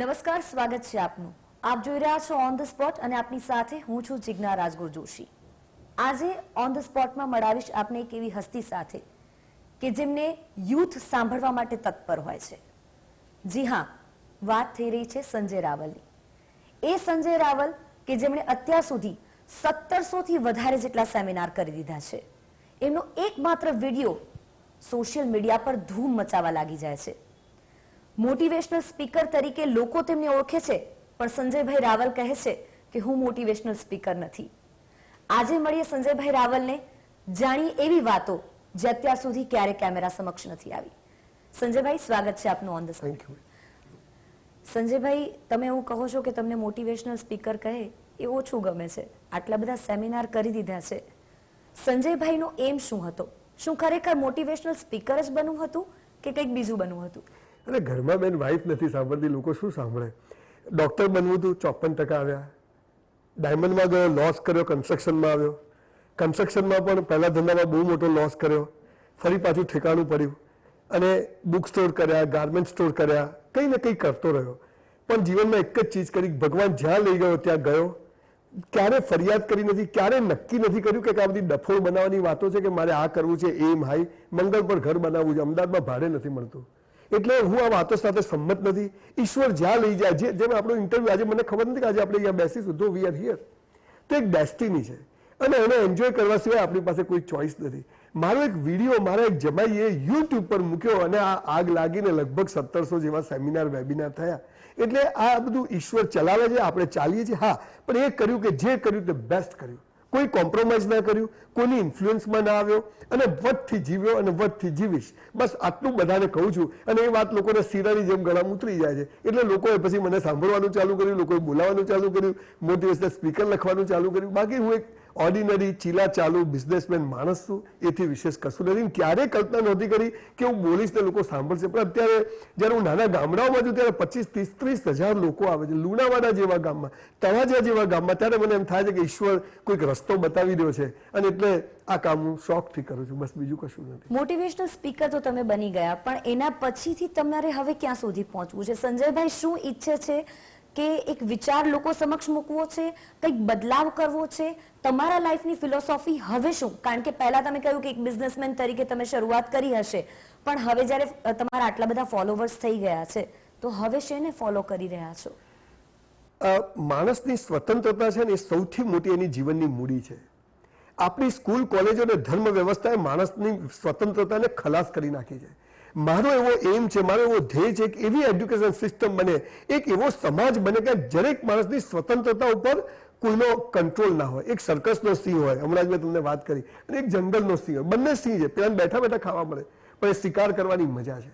નમસ્કાર, સ્વાગત છે આપનું. આપ જોઈ રહ્યા છો ઓન ધ સ્પોટ અને આપની સાથે હું છું જિજ્ઞા રાજગુર જોશી. આજે ઓન ધ સ્પોટમાં મળાવીશ આપને એક એવી હસ્તી સાથે કે જેમને યુથ સાંભળવા માટે તત્પર હોય છે. જી હા, વાત થઈ રહી છે સંજય રાવલની. એ સંજય રાવલ કે જેમણે અત્યાર સુધી 1700 થી વધારે જેટલા સેમિનાર કરી દીધા છે. એમનો એકમાત્ર વિડીયો સોશિયલ મીડિયા પર ધૂમ મચાવવા લાગી જાય છે. મોટિવેશનલ સ્પીકર તરીકે લોકો તેમને ઓળખે છે, પણ સંજયભાઈ રાવલ કહે છે કે હું મોટિવેશનલ સ્પીકર નથી. આજે મળીએ સંજયભાઈ રાવલને, જાણીએ એવી વાતો જે અત્યાર સુધી ક્યારે કેમેરા સમક્ષ નથી આવી. સંજયભાઈ, સ્વાગત છે આપનું ઓન ધ સ્પોટ. સંજયભાઈ, તમે એવું કહો છો કે તમને મોટિવેશનલ સ્પીકર કહે એ ઓછું ગમે છે. આટલા બધા સેમિનાર કરી દીધા છે. સંજયભાઈનો એમ શું હતો? શું ખરેખર મોટિવેશનલ સ્પીકર જ બનવું હતું કે કંઈક બીજું બનવું હતું? અને ઘરમાં બેન વાઈફ નથી સાંભળતી, લોકો શું સાંભળે? ડોક્ટર બનવું હતું, 54% આવ્યા. ડાયમંડમાં ગયો, લોસ કર્યો. કન્સ્ટ્રક્શનમાં આવ્યો, કન્સ્ટ્રક્શનમાં પણ પહેલા ધંધામાં બહુ મોટો લોસ કર્યો. ફરી પાછું ઠેકાણું પડ્યું અને બુક સ્ટોર કર્યા, ગાર્મેન્ટ સ્ટોર કર્યા, કંઈ ને કંઈ કરતો રહ્યો. પણ જીવનમાં એક જ ચીજ કરી, ભગવાન જ્યાં લઈ ગયો ત્યાં ગયો. ક્યારે ફરિયાદ કરી નથી, ક્યારે નક્કી નથી કર્યું કે આ બધી ડફોળ બનાવવાની વાતો છે કે મારે આ કરવું છે, એમ હાઈ મંગળ પર ઘર બનાવવું છે, અમદાવાદમાં ભાડે નથી મળતું. એટલે હું આ વાતો સાથે સંમત નથી. ઈશ્વર જ્યાં લઈ જાય, જેમ આપણો ઇન્ટરવ્યુ આજે મને ખબર નથી કે આજે આપણે અહીંયા બેસીશું, ધો વી આર હિયર, તો એક ડેસ્ટિની છે અને એને એન્જોય કરવા સિવાય આપણી પાસે કોઈ ચોઇસ નથી. મારો એક વિડીયો મારા એક જમાઈએ યુટ્યુબ પર મૂક્યો અને આ આગ લાગીને લગભગ 1700 જેવા સેમિનાર વેબિનાર થયા. એટલે આ બધું ઈશ્વર ચલાવે છે, આપણે ચાલીએ છીએ. હા, પણ એ કર્યું કે જે કર્યું તે બેસ્ટ કર્યું. કોઈ કોમ્પ્રોમાઇઝ ના કર્યું, કોઈની ઇન્ફ્લુઅન્સમાં ના આવ્યો અને વટથી જીવ્યો અને વટથી જીવીશ. બસ આટલું બધાને કહું છું. અને એ વાત લોકોને શીરાની જેમ ગળામાં ઉતરી જાય છે. એટલે લોકોએ પછી મને સાંભળવાનું ચાલુ કર્યું, લોકોએ બોલાવવાનું ચાલુ કર્યું, મોટિવેશનલ સ્પીકર લખવાનું ચાલુ કર્યું. બાકી હું એક ઓર્ડિનરી ચીલા ચાલુ બિઝનેસમેન માણસ છું, એથી વિશેષ કશું નથી. ક્યારેય કલ્પના નહોતી કરી કે હું બોલીશ ને લોકો સાંભળશે. પણ અત્યારે જ્યારે હું નાના ગામડાઓમાં છું ત્યારે 25-30 હજાર લોકો આવે છે. લુણાવાડા જેવા ગામમાં, તળાજા જેવા ગામમાં, ત્યારે મને એમ થાય છે કે ઈશ્વર કોઈક રસ્તો બતાવી રહ્યો છે. અને એટલે આ કામ હું શોખથી કરું છું, બસ બીજું કશું નથી. મોટિવેશનલ સ્પીકર તો તમે બની ગયા, પણ એના પછીથી તમારે હવે ક્યાં સુધી પહોંચવું છે? સંજયભાઈ શું ઈચ્છે છે કે એક વિચાર લોકો સમક્ષ મૂકવો છે, કંઈક બદલાવ કરવો છે? તમારા લાઈફની ફિલોસોફી હવે શું? કારણ કે પહેલા તમે કહ્યું કે એક બિઝનેસમેન તરીકે તમે શરૂઆત કરી હશે, પણ હવે જ્યારે તમારા આટલા બધા ફોલોવર્સ થઈ ગયા છે તો હવે શેને ફોલો કરી રહ્યા છો? માણસની સ્વતંત્રતા છે ને એ સૌથી મોટી એની જીવનની મૂડી છે. આપણી સ્કૂલ, કોલેજો અને ધર્મ વ્યવસ્થાએ માણસની સ્વતંત્રતાને ખલાસ કરી નાખી છે. મારો એવો એમ છે, મારો એવો ધ્યેય છે કે એવી એડ્યુકેશન સિસ્ટમ બને, એક એવો સમાજ બને કે દરેક માણસની સ્વતંત્રતા ઉપર કોઈનો કંટ્રોલ ના હોય. એક સર્કસનો સિંહ હોય, હમણાં જ મેં તમને વાત કરી, અને એક જંગલનો સિંહ હોય. બંને સિંહ છે, પેલા બેઠા બેઠા ખાવા મળે, પણ એ શિકાર કરવાની મજા છે.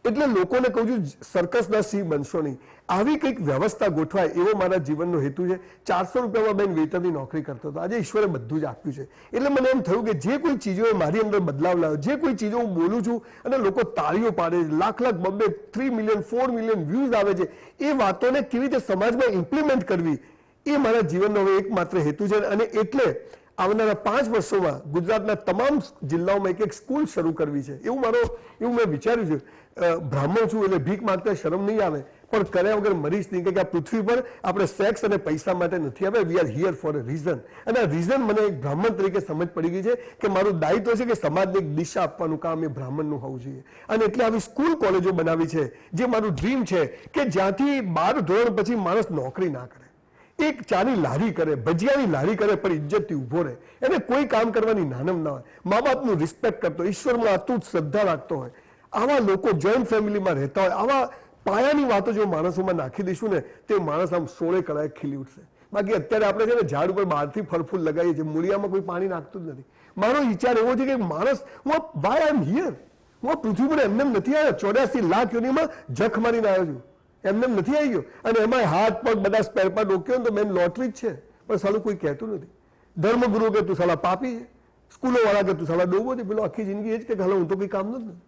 એટલે લોકોને કહું છું, સર્કસના સિંહ બનશો નહીં. આવી કંઈક વ્યવસ્થા ગોઠવાય એવો મારા જીવનનો હેતુ છે. 400 રૂપિયામાં બેન વેતનની નોકરી કરતો હતો. આજે ઈશ્વરે બધું જ આપ્યું છે. એટલે મને એમ થયું કે જે કોઈ ચીજોએ મારી અંદર બદલાવ લાવ્યો, જે કોઈ ચીજો હું બોલું છું અને લોકો તાળીઓ પાડે છે, લાખ 3 મિલિયન 4 મિલિયન વ્યૂઝ આવે છે, એ વાતોને કેવી રીતે સમાજમાં ઇમ્પ્લિમેન્ટ કરવી, એ મારા જીવનનો હવે એકમાત્ર હેતુ છે. અને એટલે આવનારા 5 વર્ષોમાં ગુજરાતના તમામ જિલ્લાઓમાં એક સ્કૂલ શરૂ કરવી છે. એવું મેં વિચાર્યું છે. બ્રાહ્મણ છું એટલે ભીખ માંગતા શરમ નહીં આવે, પણ કર્યા વગર મરીશ નહીં. કે આ પૃથ્વી પર આપણે સેક્સ અને પૈસા માટે નથી આવ્યા. We are here for a reason. અને આ રીઝન મને એક બ્રાહ્મણ તરીકે સમજ પડી ગઈ છે કે મારું દાયિત્વ છે કે સમાજને એક દિશા આપવાનું કામ એ બ્રાહ્મણનું હોવું જોઈએ. અને એટલે આવી સ્કૂલ કોલેજો બનાવી છે, જે મારું ડ્રીમ છે કે જ્યાંથી 12 ધોરણ પછી માણસ નોકરી ના કરે, એક ચાની લારી કરે, ભજીયાની લારી કરે, પણ ઇજ્જતથી ઊભો રહે. એને કોઈ કામ કરવાની નાનમ ના હોય, મા બાપનું રિસ્પેક્ટ કરતો, ઈશ્વરમાં અતૂટ શ્રદ્ધા રાખતો હોય. આવા લોકો જોઈન્ટ ફેમિલીમાં રહેતા હોય, આવા પાયાની વાતો જો માણસોમાં નાખી દઈશું ને, તે માણસ આમ 16 કળાએ ખીલી ઉઠશે. બાકી અત્યારે આપણે છે ને ઝાડ ઉપર બહારથી ફળફૂલ લગાવીએ છીએ, મૂળિયામાં કોઈ પાણી નાખતું જ નથી. મારો વિચાર એવો છે કે માણસ, હું વાય આઈ એમ હિયર, હું આ પૃથ્વી પર એમને નથી આવ્યો. 84 લાખ યોનીમાં જખ મારીને આવ્યો છું, એમને નથી આવી ગયો. અને એમાં હાથ પગ બધા સ્પેરપાર્ટ રોક્યો ને તો બેન લોટરી જ છે. પણ સાલું કોઈ કહેતું નથી. ધર્મગુરુ કે તું સાલા પાપી છે, સ્કૂલો વાળા કે તું સાલા ડોબો છે, પેલો આખી જિંદગી એ જ કે હાલો હું તો કંઈ કામનો જ નથી.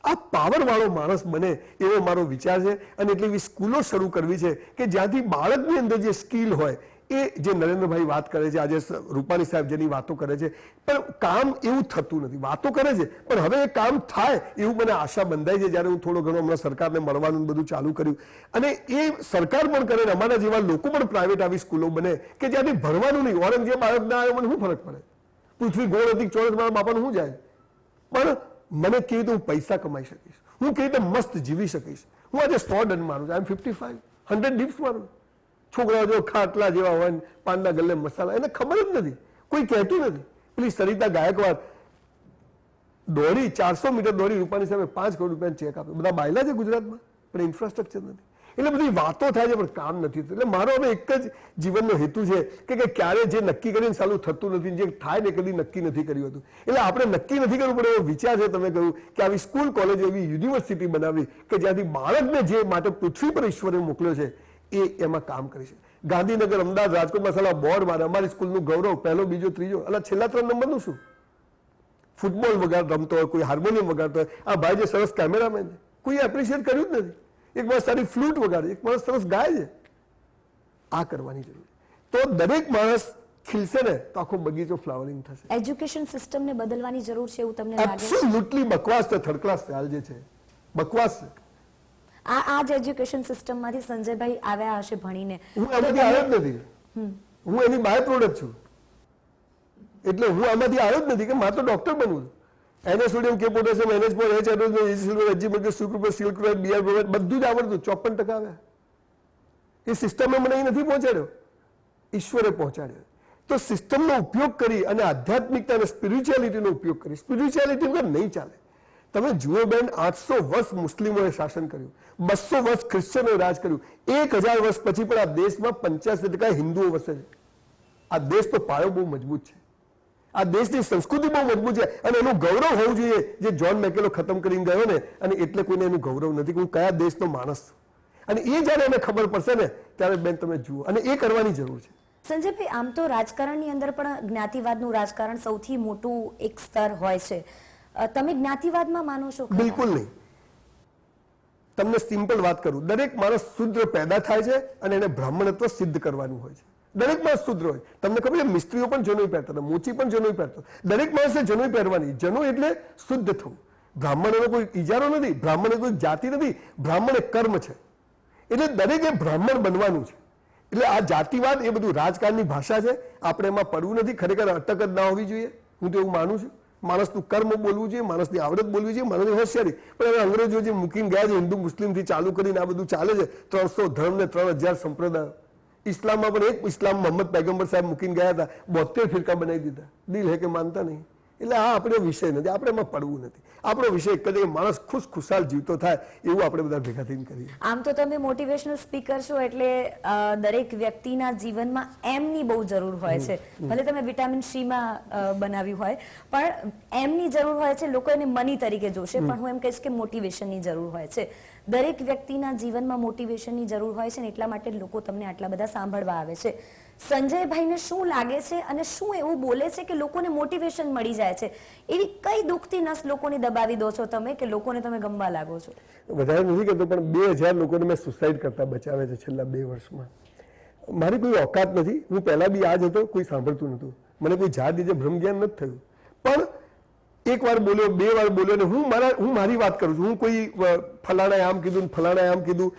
આ પાવર વાળો માણસ બને એવો મારો વિચાર છે. અને એટલે એવી સ્કૂલો શરૂ કરવી છે કે જ્યાંથી બાળકની અંદર જે સ્કિલ હોય એ જે નરેન્દ્રભાઈ વાત કરે છે, આજે રૂપાણી સાહેબ જેની વાતો કરે છે, પણ કામ એવું થતું નથી. વાતો કરે છે પણ હવે એ કામ થાય એવું મને આશા બંધાય છે જ્યારે હું થોડો ઘણો હમણાં સરકારને મળવાનું બધું ચાલુ કર્યું. અને એ સરકાર પણ કરે ને અમારા જેવા લોકો પણ પ્રાઇવેટ આવી સ્કૂલો બને કે જ્યાંથી ભણવાનું નહીં. ઔરંગઝેબ બાળક ના આવ્યો મને શું ફરક પડે? પૃથ્વી ગોળ હતી, ચોરસ મારા બાપાનું શું જાય? પણ મને કેવી રીતે હું પૈસા કમાઈ શકીશ, હું કેવી રીતે મસ્ત જીવી શકીશ. હું આજે 100 ડન મારું છું, આઈ એમ 55, 100 ડિપ્સ મારું. છોકરાઓ જો ખાટલા જેવા હોય ને પાનના ગલ્લે મસાલા, એને ખબર જ નથી, કોઈ કહેતું નથી. પેલી સરિતા ગાયકવાડ દોડી 400 મીટર દોડી રૂપાણી સાહેબે 5 કરોડ રૂપિયાનો ચેક આપ્યો. બધા બાયલા છે ગુજરાતમાં, પણ ઇન્ફ્રાસ્ટ્રક્ચર નથી. એટલે બધી વાતો થાય છે પણ કામ નથી થતું. એટલે મારો હવે એક જ જીવનનો હેતુ છે કે ક્યારે જે નક્કી કરીને સાલું થતું નથી, જે થાય ને કદી નક્કી નથી કર્યું હતું. એટલે આપણે નક્કી નથી કરવું પડે એવો વિચાર છે. તમે કહ્યું કે આવી સ્કૂલ, કોલેજ, એવી યુનિવર્સિટી બનાવી કે જ્યાંથી બાળકને જે માટે પૃથ્વી પર ઈશ્વરે મોકલ્યો છે એ એમાં કામ કરી છે. ગાંધીનગર, અમદાવાદ, રાજકોટમાં સાલા બોર્ડ મારે અમારી સ્કૂલનું ગૌરવ પહેલો, બીજો, ત્રીજો, એટલે છેલ્લા 3 નંબરનું શું? ફૂટબોલ વગાડ રમતો હોય, કોઈ હાર્મોનિયમ વગાડતો હોય. આ ભાઈ જે સરસ કેમેરામેન છે, કોઈ એપ્રિશિએટ કર્યું જ નથી. એક માણસ સારી ફ્લૂટ વગાડે, એક માણસ સરસ ગાય છે. આ કરવાની જરૂર છે. તો દરેક માણસ ખીલશે ને તો આખો બગીચો ફ્લાવરિંગ થશે. એજ્યુકેશન સિસ્ટમને બદલવાની જરૂર છે એવું તમને લાગે છે? એબ્સોલ્યુટલી બકવાસ છે, થર્ડ ક્લાસ હાલ જે છે બકવાસ છે. આ જ એજ્યુકેશન સિસ્ટમમાંથી સંજયભાઈ આવ્યા હશે ભણીને. હું આમાંથી આવ્યો જ નથી, હું એની બાય પ્રોડક્ટ છું. એટલે હું આમાંથી આવ્યો જ નથી કે મારે તો ડોક્ટર બનવું. NaSodium, K potassium, NH4, H hydrogen, sucrose, સિલ્ક્રોઝ, BR પ્રોડક્ટ બધું જ આવડતું. 54% આવ્યા. એ સિસ્ટમે મને અહીં નથી પહોંચાડ્યો, ઈશ્વરે પહોંચાડ્યો. તો સિસ્ટમનો ઉપયોગ કરી અને આધ્યાત્મિકતા અને સ્પિરિચ્યુઆલિટીનો ઉપયોગ કરી. સ્પિરિચ્યુઆલિટી વગર નહીં ચાલે. તમે જુઓ બેન, 800 વર્ષ મુસ્લિમોએ શાસન કર્યું, 200 વર્ષ ક્રિશ્ચનોએ રાજ કર્યું, 1000 વર્ષ પછી પણ આ દેશમાં 85% હિન્દુઓ વસે છે. આ દેશ તો પાયો બહુ મજબૂત છે. આ દેશની સંસ્કૃતિ બહુ મજબૂત છે અને એનું ગૌરવ હોવું જોઈએ. જે જ્હોન મેકેલો ખતમ કરીને ગયો ને, અને એટલે કોઈને એનું ગૌરવ નથી કે હું કયા દેશનો માણસ છું. અને એ જ્યારે એને ખબર પડશે ને ત્યારે બેન તમે જુઓ, અને એ કરવાની જરૂર છે. સંજયભાઈ, આમ તો રાજકારણની અંદર પણ જ્ઞાતિવાદનું રાજકારણ સૌથી મોટું એક સ્તર હોય છે. તમે જ્ઞાતિવાદમાં માનો છો? બિલકુલ નહીં. તમને સિમ્પલ વાત કરું, દરેક માણસ શુદ્ર પેદા થાય છે અને એને બ્રાહ્મણત્વ સિદ્ધ કરવાનું હોય છે. દરેક માણસ શુદ્ર હોય. તમને ખબર છે, મિસ્ત્રીઓ પણ જનોઈ પહેરતા હતા, મોચી પણ જનોઈ પહેરતો. દરેક માણસે જનોઈ પહેરવાની. જનો એટલે શુદ્ધ થવું. બ્રાહ્મણનો કોઈ ઇજારો નથી, બ્રાહ્મણ કોઈ જાતિ નથી, બ્રાહ્મણ એક કર્મ છે. એટલે દરેકે બ્રાહ્મણ બનવાનું છે. એટલે આ જાતિવાદ એ બધું રાજકારણની ભાષા છે. આપણે એમાં પડવું નથી. ખરેખર અટક જ ના હોવી જોઈએ. હું તો એવું માનું છું. માણસનું કર્મ બોલવું જોઈએ, માણસની આવડત બોલવી જોઈએ, માણસની હોશિયારી. પણ હવે અંગ્રેજો જે મૂકીને ગયા છે, હિન્દુ મુસ્લિમથી ચાલુ કરીને આ બધું ચાલે છે. 300 ધર્મ ને 3000 સંપ્રદાયો. ઇસ્લામમાં પણ એક ઇસ્લામ મોહમ્મદ પૈગંબર સાહેબ મૂકીને ગયા હતા, 72 ફિરકા બનાવી દીધા. દિલ હે કે માનતા નહીં. એટલે આ આપણો વિષય નથી, આપણે એમાં પડવું નથી. આપણો વિષય એક જ માણસ ખુશાલ જીવતો થાય એવું આપણે બધા ભેગા થઈને કરીએ. આમ તો તમે મોટિવેશનલ સ્પીકર છો, એટલે દરેક વ્યક્તિના જીવનમાં એમની બહુ જરૂર હોય છે. ભલે તમે વિટામિન C માં બનાવ્યું હોય, પણ એમની જરૂર હોય છે. લોકો એને મની તરીકે જોશે, પણ હું એમ કહીશ કે મોટિવેશનની જરૂર હોય છે. દરેક વ્યક્તિના જીવનમાં મોટિવેશનની જરૂર હોય છે ને એટલા માટે લોકો તમને આટલા બધા સાંભળવા આવે છે. સંજયભાઈને શું લાગે છે અને શું એવું બોલે છે કે લોકોને મોટિવેશન મળી જાય છે? એવી કઈ દુખતી નસ લોકોની દબાવી દો છો તમે કે લોકોને તમે ગમવા લાગો છો? વધારે નથી કરતો, પણ 2000 લોકોને મેં સુસાઇડ કરતા બચાવે છે છેલ્લા 2 વર્ષમાં. મારી કોઈ ઓકાત નથી. હું પહેલા બી આ જ હતો, કોઈ સાંભળતું નતું. મને કોઈ જાત દીજે ભ્રમ જ્ઞાન નથી થયું. પણ એક વાર બોલ્યો, 2 વાર બોલ્યો ને હું મારી વાત કરું છું. હું કોઈ ફલાણાએ આમ કીધું, ફલાણાએ આમ કીધું.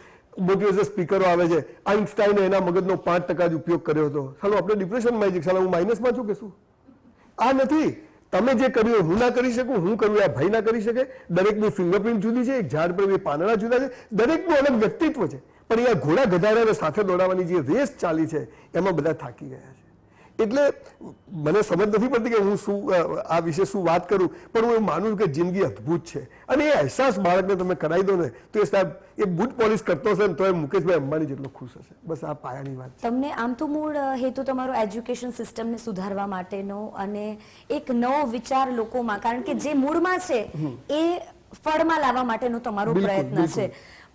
મોટિવેશન સ્પીકરો આવે છે. આઇન્સ્ટાઈને એના મગજનો 5% જ ઉપયોગ કર્યો હતો. ચાલો આપણે ડિપ્રેશનમાં આવી જઈએ, હું માઇનસમાં છું કે શું? આ નથી. તમે જે કર્યું હું ના કરી શકું, હું કર્યું આ ભાઈ ના કરી શકે. દરેકની ફિંગરપ્રિન્ટ જુદી છે, એક ઝાડ પર 2 પાંદડા જુદા છે. દરેકનું અલગ વ્યક્તિત્વ છે. પણ એ ઘોડા ગધાડાને સાથે દોડાવવાની જે રેસ ચાલી છે એમાં બધા થાકી ગયા છે. એટલે મને સમજ નથી પડતી કે હું શું આ વિશે શું વાત કરું, પણ હું માનું કે જિંદગી અદ્ભુત છે. અને એ અહેસાસ બાળકને તમે કરાવી દો ને તો એ સાહેબ એ બૂટ પોલિશ કરતો હશે ને તો એ મુકેશભાઈ અંબાણી જેટલો ખુશ હશે. બસ આ પાયાની વાત છે. તમને આમ તો મૂળ હેતુ તમારો એજ્યુકેશન સિસ્ટમને સુધારવા માટેનો અને એક નવો વિચાર લોકોમાં, કારણ કે જે મૂળમાં છે એ ફળમાં લાવવા માટેનો તમારો પ્રયત્ન છે.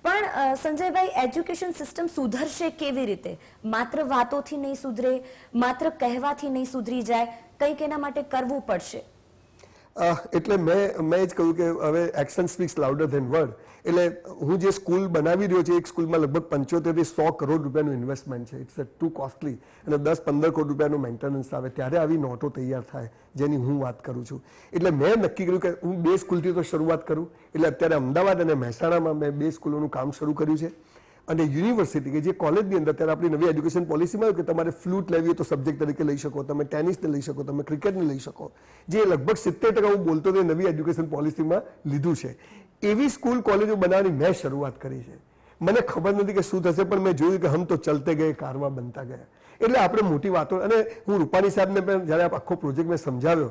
પણ સંજયભાઈ, એજ્યુકેશન સિસ્ટમ સુધરશે કેવી રીતે? માત્ર વાતોથી નહીં સુધરે, માત્ર કહેવાથી નહીં સુધરી જાય, કંઈક એના માટે કરવું પડશે. એટલે મેં જ કહ્યું કે હવે action speaks louder than word. એટલે હું જે સ્કૂલ બનાવી રહ્યો છું, એક સ્કૂલમાં લગભગ 75 થી 100 કરોડ રૂપિયાનું ઇન્વેસ્ટમેન્ટ છે. It's too costly. અને 10-15 કરોડ રૂપિયાનું મેન્ટેનન્સ આવે ત્યારે આવી નોટો તૈયાર થાય જેની હું વાત કરું છું. એટલે મેં નક્કી કર્યું કે હું 2 સ્કૂલથી તો શરૂઆત કરું. એટલે અત્યારે અમદાવાદ અને મહેસાણામાં મેં 2 સ્કૂલોનું કામ શરૂ કર્યું છે. અને યુનિવર્સિટી કે જે કોલેજની અંદર અત્યારે આપણી નવી એજ્યુકેશન પોલિસીમાં આવ્યું કે તમારે ફ્લૂટ લેવી હોય તો સબ્જેક્ટ તરીકે લઈ શકો, તમે ટેનિસને લઈ શકો, તમે ક્રિકેટને લઈ શકો. જે લગભગ 70% હું બોલતો તે નવી એજ્યુકેશન પોલિસીમાં લીધું છે. એવી સ્કૂલ કોલેજો બનાવવાની મેં શરૂઆત કરી છે. મને ખબર નથી કે શું થશે, પણ મેં જોયું કે હમ તો ચલતે ગયે કારવા બનતા ગયા. એટલે આપણે મોટી વાતો, અને હું રૂપાણી સાહેબને પણ જ્યારે આખો પ્રોજેક્ટ મેં સમજાવ્યો,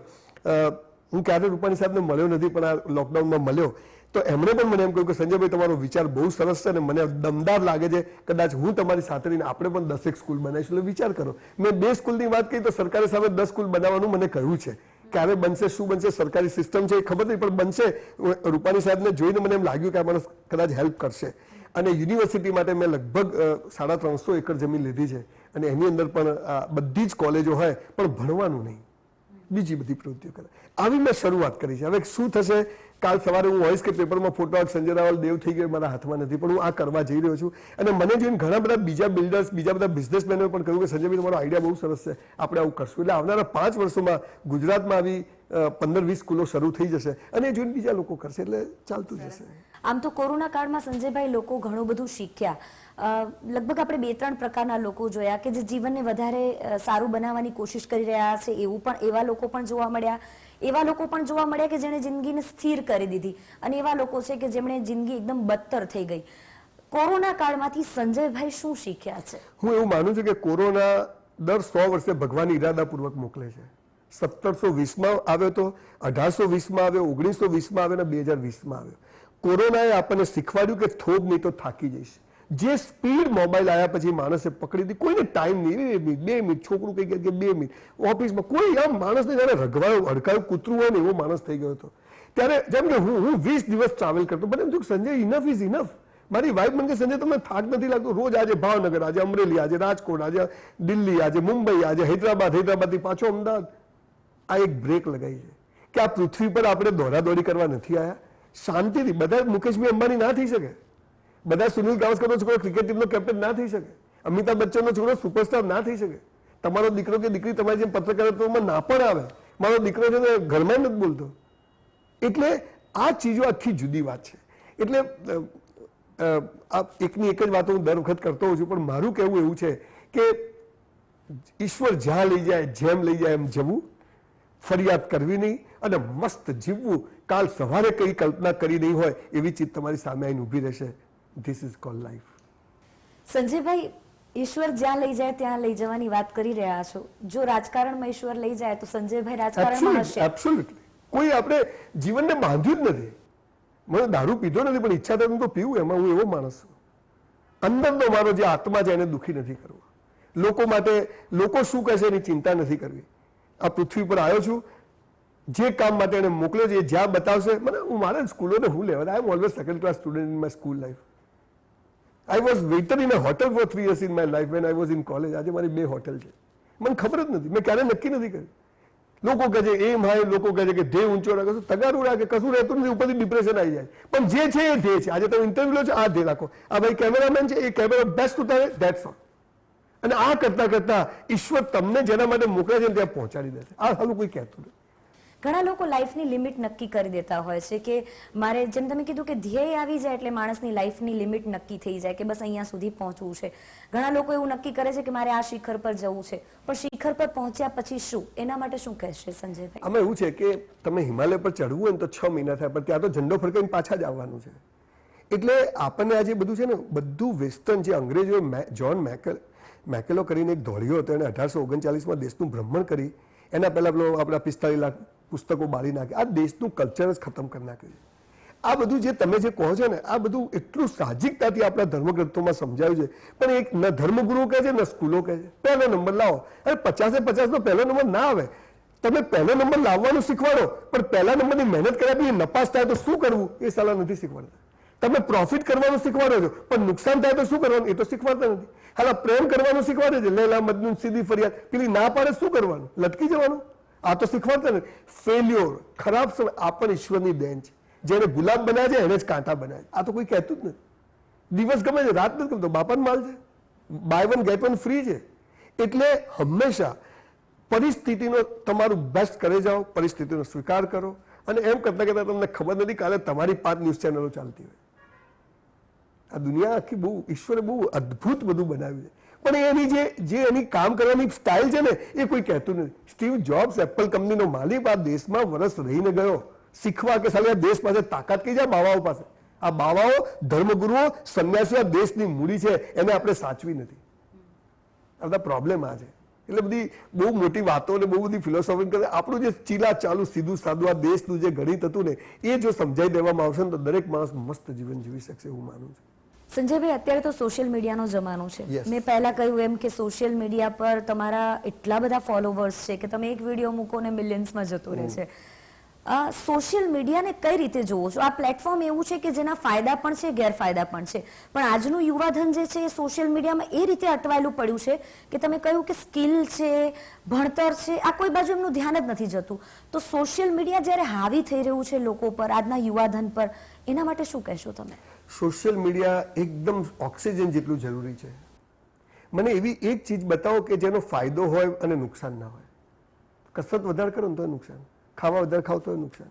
હું ક્યારે રૂપાણી સાહેબને મળ્યો નથી પણ આ લોકડાઉનમાં મળ્યો, તો એમણે પણ મને એમ કહ્યું કે સંજયભાઈ તમારો વિચાર બહુ સરસ છે અને મને દમદાર લાગે છે, કદાચ હું તમારી સાથે રહીને આપણે પણ 10 સ્કૂલ બનાવીશું. એટલે વિચાર કરો, મેં 2 સ્કૂલની વાત કરી તો સરકારે સામે 10 સ્કૂલ બનાવવાનું મને કહ્યું છે. ક્યારે બનશે, શું બનશે, સરકારી સિસ્ટમ છે એ ખબર નહીં, પણ બનશે. રૂપાણી સાહેબને જોઈને મને એમ લાગ્યું કે આ માણસ કદાચ હેલ્પ કરશે. અને યુનિવર્સિટી માટે મેં લગભગ 350 એકર જમીન લીધી છે અને એની અંદર પણ બધી જ કોલેજો હોય, પણ ભણવાનું નહીં, બીજી બધી પ્રવૃત્તિઓ કરે. આવી મેં શરૂઆત કરી છે. હવે શું થશે, કાલ સવારે હું વોઇસ કે પેપરમાં ફોટો સંજય રાવલ દેવ થઈ ગયો મારા હાથમાં નથી, પણ હું આ કરવા જઈ રહ્યો છું. અને મને જોઈને ઘણા બધા બીજા બિલ્ડર્સ, બીજા બધા બિઝનેસમેનોએ પણ કહ્યું કે સંજયભાઈ તમારો આઈડિયા બહુ સરસ છે, આપણે આવું કરશું. એટલે આવનારા 5 વર્ષોમાં ગુજરાતમાં આવી 15-20 સ્કૂલો શરૂ થઈ જશે અને જોઈને બીજા લોકો કરશે, એટલે ચાલતું જશે. આમ તો કોરોના કાળમાં સંજયભાઈ લોકો ઘણું બધું શીખ્યા. લગભગ આપણે 2-3 પ્રકારના લોકો જોયા કે જે જીવનને વધારે સારું બનાવવાની કોશિશ કરી રહ્યા છે. એવા લોકો પણ જોવા મળ્યા. એવા લોકો પણ જોવા મળ્યા કે જેણે જિંદગીને સ્થિર કરી દીધી, અને એવા લોકો છે કે જેમણે જિંદગી એકદમ બદતર થઈ ગઈ. કોરોના કાળમાંથી સંજયભાઈ શું શીખ્યા છે? હું એવું માનું છું કે કોરોના દર 100 વર્ષે ભગવાન ઈરાદાપૂર્વક મોકલે છે. 1720માં આવ્યો તો, 1820માં આવ્યો, 1920માં આવ્યો અને 2020માં આવ્યો. કોરોનાએ આપણને શીખવાડ્યું કે થોભ નહીં તો થાકી જઈશ. જે સ્પીડ મોબાઈલ આવ્યા પછી માણસે પકડી હતી, કોઈને ટાઈમ નહીં, 2 મિનિટ, છોકરું કઈ કે 2 મિનિટ, ઓફિસમાં કોઈ આમ માણસને જયારે રગવાયો અડકાયું કૂતરું હોય ને એવો માણસ થઈ ગયો હતો. ત્યારે જેમ કે હું 20 દિવસ ટ્રાવેલ કરતો, મને એમ થયું સંજય ઇનફ ઇઝ ઇનફ. મારી વાઈફ મને કે સંજય તમને થાક નથી લાગતો? રોજ આજે ભાવનગર, આજે અમરેલી, આજે રાજકોટ, આજે દિલ્હી, આજે મુંબઈ, આજે હૈદરાબાદથી પાછો અમદાવાદ. આ એક બ્રેક લગાવી છે કે આ પૃથ્વી પર આપણે દોડાદોડી કરવા નથી આવ્યા. શાંતિથી બધા મુકેશભાઈ અંબાણી ના થઈ શકે, બધા સુનિલ ગાવસ્કરનો છોકરો ક્રિકેટ ટીમનો કેપ્ટન ના થઈ શકે, અમિતાભ બચ્ચનનો છોકરો સુપરસ્ટાર ના થઈ શકે, તમારો દીકરો કે દીકરી તમારી જેમ પત્રકારત્વમાં ના પણ આવે, મારો દીકરો છે ને ઘરમાં નથી બોલતો. એટલે આ ચીજો આખી જુદી વાત છે. એટલે આ એકની એક જ વાતો હું દર વખત કરતો હોઉં છું, પણ મારું કહેવું એવું છે કે ઈશ્વર જ્યાં લઈ જાય, જેમ લઈ જાય એમ જવું, ફરિયાદ કરવી નહીં અને મસ્ત જીવવું. કાલ સવારે કઈ કલ્પના કરી નહીં હોય એવી ચીજ તમારી સામે આવીને ઊભી રહેશે. This is called life. સંજયભાઈ, ઈશ્વર જ્યાં લઈ જાય ત્યાં લઈ જવાની વાત કરી રહ્યા છો. જો રાજકારણમાં ઈશ્વર લઈ જાય તો સંજયભાઈ રાજકારણમાં હશે. એબ્સોલ્યુટલી. કોઈ આપણે જીવનને બાંધ્યું જ નથી. મને દારૂ પીધો નથી પણ ઈચ્છા થાય તો પીવું, એમાં હું એવો માણસ છું. અંદરનો મારો જે આત્મા છે એને દુઃખી નથી કરવો. લોકો માટે લોકો શું કહેશે એની ચિંતા નથી કરવી. આ પૃથ્વી પર આવ્યો છું, જે કામ માટે એને મોકલ્યો છે એ જ્યાં બતાવશે મને, હું મારા સ્કૂલોને હું લેવા. I am always second class student in my school life. I was waiter in a hotel for 3 years in my life when I was in college. આજે મારી 2 હોટલ છે. મને ખબર જ નથી, મેં ક્યારે નક્કી નથી કર્યું. લોકો કહે છે એમ હાય, લોકો કહે છે કે ધ્યેય ઊંચો રાખો, તગારું રાખે, કશું રહેતું નથી, ઉપરથી ડિપ્રેશન આવી જાય. પણ જે છે એ ધ્યેય છે. આજે તમે ઇન્ટરવ્યુ લો છો, આ ધ્યેય રાખો. આ ભાઈ કેમેરામેન છે, એ કેમેરા બેસ્ટ ઉતારે, ધેટ્સ ઓલ. અને આ કરતા કરતા ઈશ્વર તમને જેના માટે મોકલે છે ત્યાં પહોંચાડી દેશે. આ હાલું કોઈ કહેતું નથી. ઘણા લોકો લાઈફની લિમિટ નક્કી કરી દેતા હોય છે કે મારે, જેમ તમે કીધું કે ધ્યેય આવી જાય એટલે માણસની લાઈફની લિમિટ નક્કી થઈ જાય કે બસ અહીંયા સુધી પહોંચવું છે. ઘણા લોકો એવું નક્કી કરે છે કે મારે આ શિખર પર જવું છે, પણ શિખર પર પહોંચ્યા પછી શું? એના માટે શું કહેશે સંજયભાઈ? આમાં એવું છે કે તમે હિમાલય પર ચડવું હોય ને તો 6 મહિના થાય, પણ ત્યાં તો ઝંડો ફરકાઈને પાછા જ આવવાનું છે. એટલે આપણને આ જે બધું છે ને, બધું વેસ્ટર્ન, જે અંગ્રેજોએ જ્હોન મેકેલો કરીને એક ધોળિયો હતો, એને 1839માં દેશનું ભ્રમણ કરી, એના પહેલા પેલો આપણા 45 લાખ પુસ્તકો બાળી નાખી. આ દેશનું કલ્ચર જ ખતમ કરી નાખ્યું છે. આ બધું જે તમે જે કહો છો ને, આ બધું એટલું સાહજિકતાથી આપણા ધર્મગ્રંથોમાં સમજાયું છે, પણ એક ન ધર્મગુરુ કહે છે ન સ્કૂલો કહે છે પહેલો નંબર લાવો. અરે 50-50 પહેલો નંબર ના આવે. તમે પહેલો નંબર લાવવાનું શીખવાડો, પણ પહેલા નંબરની મહેનત કર્યા પછી નપાસ થાય તો શું કરવું એ સલાહ નથી શીખવાડતા. તમે પ્રોફિટ કરવાનું શીખવાડો છો, પણ નુકસાન થાય તો શું કરવાનું એ તો શીખવાડતા નથી. હાલ પ્રેમ કરવાનું શીખવાડે છે, લેલા મજનૂન સીધી ફરિયાદ. પેલી ના પાડે શું કરવાનું? લટકી જવાનું. આ તો શીખવાડતા ને ફેલ્યોર, ખરાબ સમય આ પણ ઈશ્વરની દેન છે. જેને ગુલાબ બનાવે છે એને જ કાંટા બનાવે છે. આ તો કોઈ કહેતું જ નથી. દિવસ ગમે છે, રાત નથી ગમતો, બાપાનો માલ છે, buy one get one free છે. એટલે હંમેશા પરિસ્થિતિનો તમારું બેસ્ટ કરી જાઓ, પરિસ્થિતિનો સ્વીકાર કરો. અને એમ કરતા કરતા તમને ખબર નથી કાલે તમારી 5 ન્યૂઝ ચેનલો ચાલતી હોય. આ દુનિયા આખી બહુ ઈશ્વરે બહુ અદ્ભુત બધું બનાવ્યું છે. પણ એની જે એની કામ કરવાની સ્ટાઇલ છે ને એ કોઈ કહેતું નથી. સ્ટીવ જોબ્સ એપલ કંપનીનો માલિક આ દેશમાં વર્ષ રહીને ગયો શીખવા કે સાલે આ દેશ પાસે તાકાત કઈ જાય બાવાઓ પાસે. આ બાવાઓ, ધર્મગુરુઓ, સંન્યાસીઓ આ દેશની મૂડી છે, એને આપણે સાચવી નથી. આ બધા પ્રોબ્લેમ આ છે. એટલે બધી બહુ મોટી વાતો ને બહુ બધી ફિલોસોફી કરે. આપણું જે ચીલા ચાલુ સીધું સાદું આ દેશનું જે ગણિત હતું ને એ જો સમજાઈ દેવામાં આવશે ને તો દરેક માણસ મસ્ત જીવન જીવી શકશે એવું માનું છું. સંજયભાઈ, અત્યારે તો સોશિયલ મીડિયાનો જમાનો છે. Yes. મેં પહેલા કહ્યું એમ કે સોશિયલ મીડિયા પર તમારા એટલા બધા ફોલોવર્સ છે કે તમે એક વિડીયો મૂકો ને મિલિયન્સમાં જતો રહે છે. સોશિયલ મીડિયાને કઈ રીતે જોવો છો? આ પ્લેટફોર્મ એવું છે કે જેના ફાયદા પણ છે, ગેરફાયદા પણ છે. પણ આજનું યુવાધન જે છે એ સોશિયલ મીડિયામાં એ રીતે અટવાયેલું પડ્યું છે કે તમે કહ્યું કે સ્કિલ છે, ભણતર છે, આ કોઈ બાજુ એમનું ધ્યાન જ નથી જતું. તો સોશિયલ મીડિયા જ્યારે હાવી થઈ રહ્યું છે લોકો પર, આજના યુવાધન પર, એના માટે શું કહેશો તમે? સોશિયલ મીડિયા એકદમ ઓક્સિજન જેટલું જરૂરી છે. મને એવી એક ચીજ બતાવો કે જેનો ફાયદો હોય અને નુકસાન ના હોય. કસરત વધારે કરો ને તો નુકસાન, ખાવા વધારે ખાવ તો નુકસાન.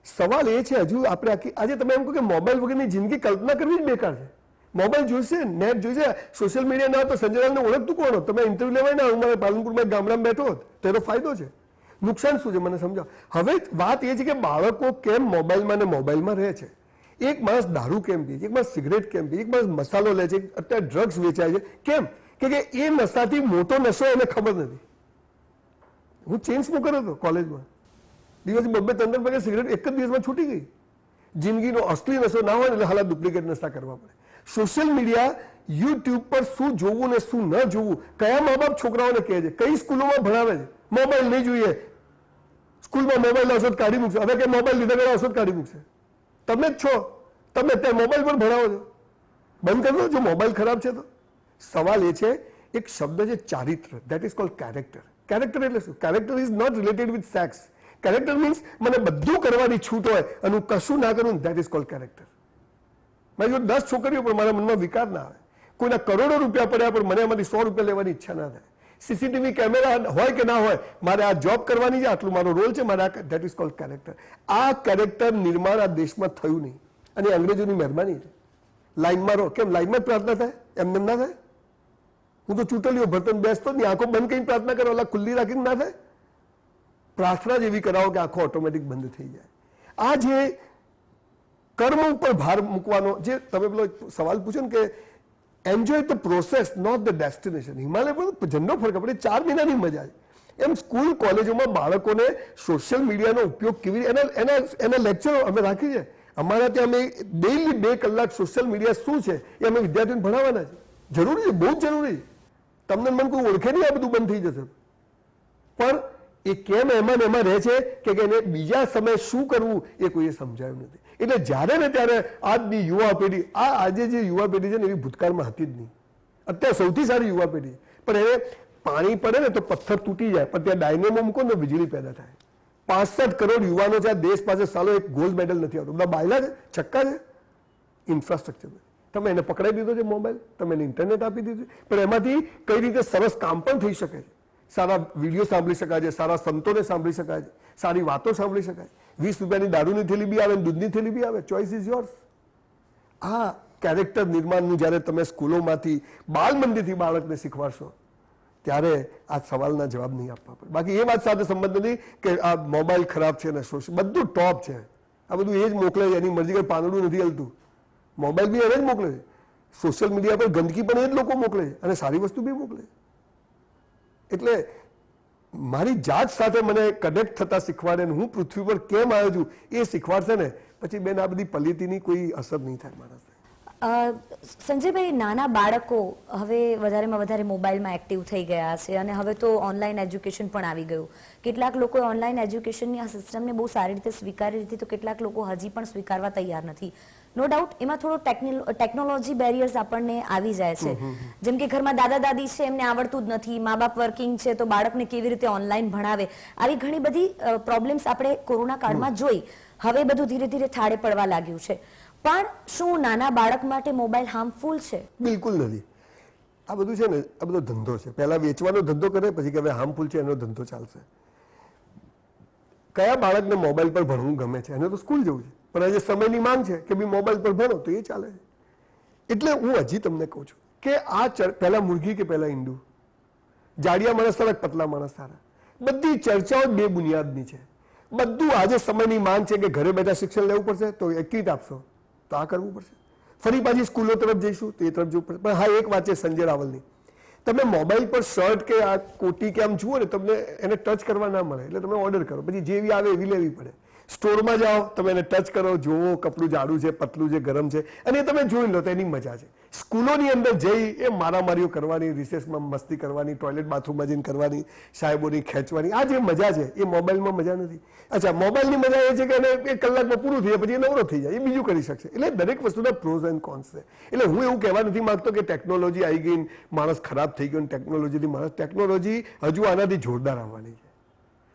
સવાલ એ છે હજુ આપણે આખી આજે તમે એમ કહો કે મોબાઈલ વગરની જિંદગી કલ્પના કરવી જ બેકાર છે. મોબાઈલ જોઈશે, નેટ જોઈશે, સોશિયલ મીડિયા ના હોય તો સંજયલાલને ઓળખતું કોણ હોત? તમે ઇન્ટરવ્યુ લેવાય ને હું મારા પાલનપુરમાં ગામડામાં બેઠો હોત તો એનો ફાયદો છે. નુકસાન શું છે મને સમજાવો. હવે વાત એ છે કે બાળકો કેમ મોબાઈલમાં ને મોબાઈલમાં રહે છે. એક માણસ દારૂ કેમ પીએ છે, એક માણસ સિગરેટ કેમ પીએ, એક માણસ મસાલો લે છે, અત્યારે ડ્રગ્સ વેચાય છે. કેમ? કે એ નશાથી મોટો નશો એને ખબર નથી. હું ચેન સ્મોકર હતો કોલેજમાં, દિવસ 2-3 પેકેટ સિગરેટ એક જ દિવસમાં છૂટી ગઈ. જિંદગીનો અસલી નશો ના હોય એટલે હાલ ડુપ્લિકેટ નશા કરવા પડે. સોશિયલ મીડિયા, યુટ્યુબ પર શું જોવું ને શું ન જોવું, કયા મા બાપ છોકરાઓને કહે છે, કઈ સ્કૂલોમાં ભણાવે છે, મોબાઈલ નહીં જોઈએ, સ્કૂલમાં મોબાઈલ અસર કાઢી મૂકશે. હવે કે મોબાઈલ લીધા ગયા અસર કાઢી મૂકશે. તમે જ છો, તમે અત્યારે મોબાઈલ પર ભણાવો છો, બંધ કરી દો જો મોબાઈલ ખરાબ છે તો. સવાલ એ છે, એક શબ્દ છે ચારિત્ર, that is called character. Character એટલે શું? Character is not related with sex. Character means મને બધું કરવાની છૂટ હોય અને હું કશું ના કરું, ધેટ ઇઝ કોલ્ડ કેરેક્ટર. મારી જો 10 છોકરીઓ પણ મારા મનમાં વિકાર ના આવે, કોઈના કરોડો રૂપિયા પડ્યા પણ મને એમાંથી 100 રૂપિયા લેવાની ઈચ્છા ના થાય. સીસીટીવી કેમેરા હોય કે ના હોય, મારે આ જોબ કરવાની છે, આટલું મારો રોલ છે, મારે આ, ધેટ ઇઝ કોલ્ડ કેરેક્ટર. આ કેરેક્ટર નિર્માણ આ દેશમાં થયું નહીં અને અંગ્રેજોની મહેરબાની છે. લાઈનમાં રહો. કેમ લાઈનમાં જ પ્રાર્થના થાય? એમને ના થાય? હું તો ચૂંટણીઓ ભરતો બેસતો જ નહીં, આંખો બંધ કરીને પ્રાર્થના કરો, ઓલા ખુલ્લી રાખીને ના થાય? પ્રાર્થના જ એવી કરાવો કે આંખો ઓટોમેટિક બંધ થઈ જાય. આ જે કર્મ ઉપર ભાર મૂકવાનો, જે તમે પેલો સવાલ પૂછો ને કે enjoy the process not the destination. Himalaya પર ઝંડો ફરક પડે, 4 મહિનાની મજા છે. એમ સ્કૂલ કોલેજોમાં બાળકોને સોશિયલ મીડિયાનો ઉપયોગ કેવી એના લેક્ચરો અમે રાખી છે. અમારા ત્યાં અમે ડેઈલી 2 કલાક સોશિયલ મીડિયા શું છે એ અમે વિદ્યાર્થીઓને ભણાવવાના છે. જરૂરી છે, બહુ જ જરૂરી છે. તમને મન કોઈ ઓળખે નહીં, આ બધું બંધ થઈ જશે. પણ એ કેમ એમાં એમાં રહે છે કે એને બીજા સમયે શું કરવું એ કોઈએ સમજાયું નથી. એટલે જ્યારે ને ત્યારે આજની યુવા પેઢી, આજે જે યુવા પેઢી છે ને એવી ભૂતકાળમાં હતી જ નહીં. અત્યારે સૌથી સારી યુવા પેઢી, પણ એને પાણી પડે ને તો પથ્થર તૂટી જાય, પણ ત્યાં ડાયનેમો મૂકો ને વીજળી પેદા થાય. 65 કરોડ યુવાનો છે આ દેશ પાસે, સાલો એક ગોલ્ડ મેડલ નથી આવતો. બધા બાયલા છે, છક્કા છે. ઇન્ફ્રાસ્ટ્રક્ચર તમે એને પકડાઈ દીધો છે મોબાઈલ, તમે એને ઇન્ટરનેટ આપી દીધું, પણ એમાંથી કઈ રીતે સરસ કામ પણ થઈ શકે છે. સારા વિડીયો સાંભળી શકાય છે, સારા સંતોને સાંભળી શકાય છે, સારી વાતો સાંભળી શકાય. 20 રૂપિયાની દારૂની થેલી બી આવે, દૂધની થેલી બી આવે. Choice is yours. આ કેરેક્ટર નિર્માણનું જ્યારે તમે સ્કૂલોમાંથી, બાળ મંદિરથી બાળકને શીખવાડશો ત્યારે આ સવાલના જવાબ નહીં આપવા પડે. બાકી એ વાત સાથે સંબંધ નથી કે આ મોબાઈલ ખરાબ છે ને સોશિયલ, બધું ટોપ છે. આ બધું એ જ મોકલે છે, એની મરજી કંઈ પાંદડું નથી હલતું. મોબાઈલ બી એને જ મોકલે છે, સોશિયલ મીડિયા પર ગંદકી પણ એ જ લોકો મોકલે છે અને સારી વસ્તુ બી મોકલે. એટલે મારી જાત સાથે મને કનેક્ટ થતા શીખવાડે ને હું પૃથ્વી પર કેમ આવ્યો છું એ શીખવાડશે ને પછી બેન આ બધી પલિતીની કોઈ અસર નહીં થાય માણસને. સંજયભાઈ, નાના બાળકો હવે વધારેમાં વધારે મોબાઈલમાં એક્ટિવ થઈ ગયા છે અને હવે તો ઓનલાઈન એજ્યુકેશન પણ આવી ગયું. કેટલાક લોકો ઓનલાઈન એજ્યુકેશનની આ સિસ્ટમને બહુ સારી રીતે સ્વીકારી લીધી, તો કેટલાક લોકો હજી પણ સ્વીકારવા તૈયાર નથી. નો ડાઉટ એમાં થોડો ટેકનોલોજી બેરિયર્સ આપણને આવી જાય છે. જેમ કે ઘરમાં દાદા દાદી છે, એમને આવડતું જ નથી, મા બાપ વર્કિંગ છે, તો બાળકને કેવી રીતે ઓનલાઈન ભણાવે, આવી ઘણી બધી પ્રોબ્લેમ્સ આપણે કોરોના કાળમાં જોઈ. હવે બધું ધીરે ધીરે થાળે પડવા લાગ્યું છે. પણ શું નાના બાળક માટે મોબાઈલ હાર્મફુલ છે? બિલકુલ નથી. આ બધું છે ને, આ બધો ધંધો છે. પહેલા વેચવાનો ધંધો કરે, પછી કે હવે હાર્મફુલ છે એનો ધંધો ચાલશે. કયા બાળકને મોબાઈલ પર ભણવું ગમે છે? એને તો સ્કૂલ જવું છે, પણ આજે સમયની માંગ છે કે ભાઈ મોબાઈલ પર ભણો તો એ ચાલે છે. એટલે હું હજી તમને કહું છું કે આ પહેલા મુર્ગી કે પહેલા ઈંડું, જાડિયા માણસ સારા પતલા માણસ સારા, બધી ચર્ચાઓ બે બુનિયાદની છે. બધું આજે સમયની માંગ છે કે ઘરે બેઠા શિક્ષણ લેવું પડશે તો એક કીટ આપશો તો આ કરવું પડશે, ફરી પાછી સ્કૂલો તરફ જઈશું તો એ તરફ જવું પડશે. પણ હા, એક વાત છે સંજય રાવલની, તમે મોબાઈલ પર શર્ટ કે આ કોટી કે આમ જુઓ ને, તમને એને ટચ કરવા ના મળે, એટલે તમે ઓર્ડર કરો, પછી જેવી આવે એવી લેવી પડે. સ્ટોરમાં જાઓ, તમે એને ટચ કરો, જોવો કપડું જાડું છે, પતલું છે, ગરમ છે, અને તમે જોઈ લો તો એની મજા છે. સ્કૂલોની અંદર જઈ એ મારામારીઓ કરવાની, રિસેસમાં મસ્તી કરવાની, ટોયલેટ બાથરૂમમાં જઈને કરવાની, સાહેબોની ખેંચવાની, આ જે મજા છે એ મોબાઈલમાં મજા નથી. અચ્છા, મોબાઈલની મજા એ છે કે એને એક કલાકમાં પૂરું થઈ જાય, પછી એ નવરો થઈ જાય, એ બીજું કરી શકશે. એટલે દરેક વસ્તુના પ્રોઝ એન્ડ કોન્સ છે. એટલે હું એવું કહેવા નથી માંગતો કે ટેકનોલોજી આવી ગઈ, માણસ ખરાબ થઈ ગયો, ટેકનોલોજીથી માણસ, ટેકનોલોજી હજુ આનાથી જોરદાર આવવાની છે.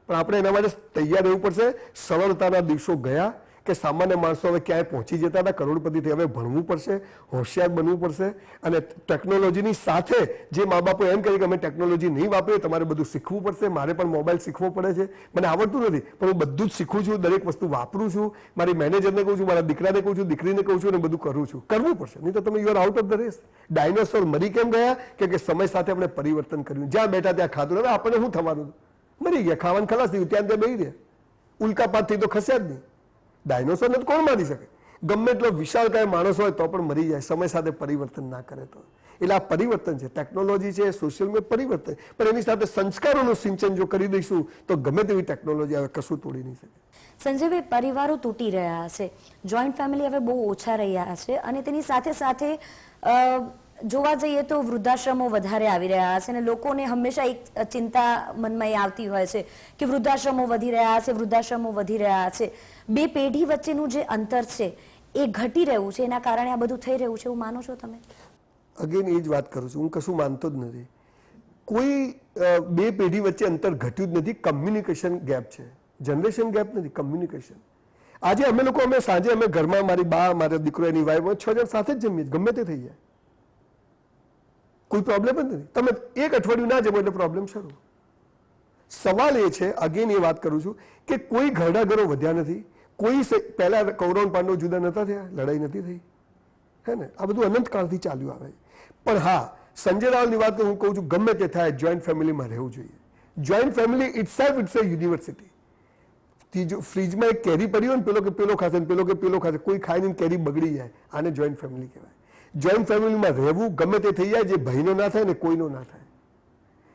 પણ આપણે એના માટે તૈયાર રહેવું પડશે. સરળતાના દિવસો ગયા કે સામાન્ય માણસો હવે ક્યાંય પહોંચી જતા હતા કરોડપતિથી, હવે ભણવું પડશે, હોશિયાર બનવું પડશે. અને ટેકનોલોજીની સાથે જે મા બાપો એમ કહે કે અમે ટેકનોલોજી નહીં વાપરીએ, તમારે બધું શીખવું પડશે. મારે પણ મોબાઈલ શીખવો પડે છે, મને આવડતું નથી પણ હું બધું જ શીખું છું, દરેક વસ્તુ વાપરું છું, મારી મેનેજરને કહું છું, મારા દીકરાને કહું છું, દીકરીને કહું છું, અને બધું કરું છું. કરવું પડશે, નહીં તો તમે you are out of the race. Dinosaur મરી કેમ ગયા? કે સમય સાથે આપણે પરિવર્તન કર્યું. જ્યાં બેઠા ત્યાં ખાધું. હવે આપણને શું થવાનું? મરી ગયા, ખાવાનું ખલાસ થયું, ત્યાં ત્યાં બેસી રહ્યા, ઉલ્કાપાતથી તો ખસ્યા જ નહીં. ડાયનોસોરને તો કોણ મારી શકે? ગમે એટલો વિશાળકાય માણસ હોય તો પણ મરી જાય, સમય સાથે પરિવર્તન ના કરે તો. એટલે આ પરિવર્તન છે, ટેકનોલોજી છે, સોશિયલ મીડિયા પરિવર્તન, પણ એની સાથે સંસ્કારોનું સિંચન જો કરી દઈશું તો ગમે તેવી ટેકનોલોજી આવે કશું તોડી નહીં શકે. સંજયભાઈ, પરિવારો તૂટી રહ્યા છે, જોઈન્ટ ફેમિલી હવે બહુ ઓછા રહ્યા છે, અને તેની સાથે સાથે જોવા જઈએ તો વૃદ્ધાશ્રમો વધારે આવી રહ્યા છે, અને લોકોને હંમેશા એક ચિંતા મનમાં એ આવતી હોય છે કે વૃદ્ધાશ્રમો વધી રહ્યા છે, વૃદ્ધાશ્રમો વધી રહ્યા છે. બે પેઢી વચ્ચેનું જે અંતર છે એ ઘટી રહ્યું છે, એના કારણે આ બધું થઈ રહ્યું છે, એવું માનો છો તમે? અગેન એ જ વાત કરું છું, હું કશું માનતો જ નથી. કોઈ બે પેઢી વચ્ચે અંતર ઘટ્યું જ નથી. કમ્યુનિકેશન ગેપ છે, જનરેશન ગેપ નથી, કમ્યુનિકેશન. આજે અમે લોકો સાંજે અમે ઘરમાં, મારી બા, મારો દીકરો, એની વાઈફ, 6 જણ સાથે જ જમીએ, ગમે તે થઈ જાય, કોઈ પ્રોબ્લેમ જ નથી. તમે એક અઠવાડિયું ના જમો એટલે પ્રોબ્લેમ શરૂ. સવાલ એ છે, અગેન એ વાત કરું છું કે કોઈ ઘરડા ઘરો વધ્યા નથી. કોઈ પહેલા કૌરવ પાંડવ જુદા નતા થયા, લડાઈ નથી થઈ, હે ને? આ બધું અનંતકાળથી ચાલ્યું આવે. પણ હા, સંજય રાવલની વાત હું કહું છું, ગમે તે થાય જોઈન્ટ ફેમિલીમાં રહેવું જોઈએ. Joint family itself it's a university. ફ્રીજમાં એક કેરી પડી હોય ને, પેલો કે પેલો ખાશે, પેલો કે પેલો ખાશે, કોઈ ખાઈને કેરી બગડી જાય, આને જોઈન્ટ ફેમિલી કહેવાય. જોઈન્ટ ફેમિલીમાં રહેવું, ગમે તે થઈ જાય, જે ભાઈનો ના થાય ને કોઈનો ના થાય.